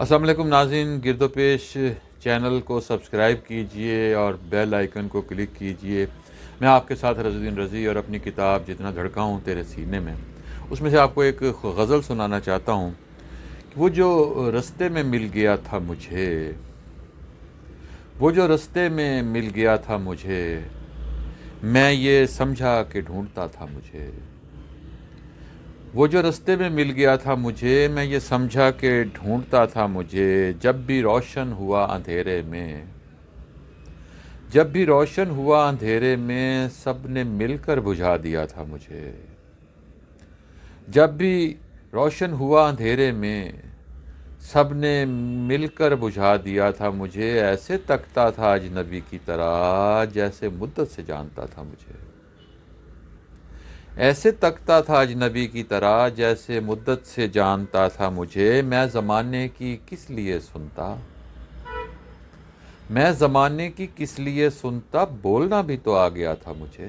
السلام علیکم ناظرین، گرد و پیش چینل کو سبسکرائب کیجئے اور بیل آئیکن کو کلک کیجئے۔ میں آپ کے ساتھ رضی الدین رضی اور اپنی کتاب جتنا دھڑکا ہوں تیرے سینے میں، اس میں سے آپ کو ایک غزل سنانا چاہتا ہوں کہ وہ جو رستے میں مل گیا تھا مجھے، وہ جو رستے میں مل گیا تھا مجھے، میں یہ سمجھا کہ ڈھونڈتا تھا مجھے۔ وہ جو رستے میں مل گیا تھا مجھے، میں یہ سمجھا کہ ڈھونڈتا تھا مجھے۔ جب بھی روشن ہوا اندھیرے میں، جب بھی روشن ہوا اندھیرے میں، سب نے مل کر بجھا دیا تھا مجھے۔ جب بھی روشن ہوا اندھیرے میں، سب نے مل کر بجھا دیا تھا مجھے۔ ایسے تکتا تھا اجنبی کی طرح جیسے مدت سے جانتا تھا مجھے۔ ایسے تکتا تھا اجنبی کی طرح جیسے مدت سے جانتا تھا مجھے۔ میں زمانے کی کس لیے سنتا، میں زمانے کی کس لیے سنتا، بولنا بھی تو آ گیا تھا مجھے۔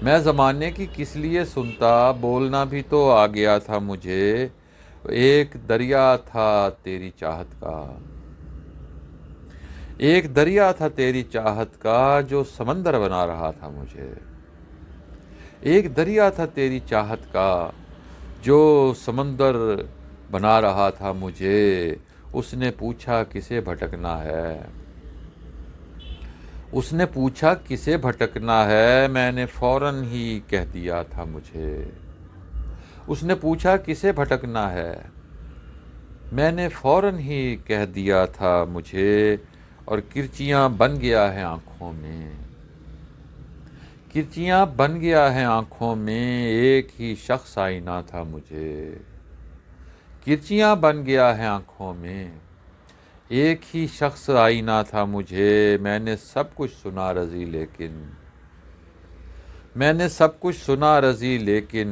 میں زمانے کی کس لیے سنتا، بولنا بھی تو آ گیا تھا مجھے۔ ایک دریا تھا تیری چاہت کا، ایک دریا تھا تیری چاہت کا جو سمندر بنا رہا تھا مجھے۔ ایک دریا تھا تیری چاہت کا جو سمندر بنا رہا تھا مجھے۔ اس نے پوچھا کسے بھٹکنا ہے، اس نے پوچھا کسے بھٹکنا ہے، میں نے فوراً ہی کہہ دیا تھا مجھے۔ اس نے پوچھا کسے بھٹکنا ہے، میں نے فوراً ہی کہہ دیا تھا مجھے۔ اور کرچیاں بن گیا ہے آنکھوں میں، کرچیاں بن گیا ہے آنکھوں میں، ایک ہی شخص آئینہ تھا مجھے۔ کرچیاں بن گیا ہے آنکھوں میں، ایک ہی شخص آئینہ تھا مجھے۔ میں نے سب کچھ سنا رضی لیکن، میں نے سب کچھ سنا رضی لیکن،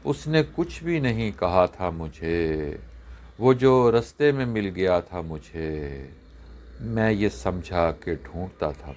اس نے کچھ بھی نہیں کہا تھا مجھے۔ وہ جو رستے میں مل گیا تھا مجھے، میں یہ سمجھا کہ ڈھونڈتا تھا۔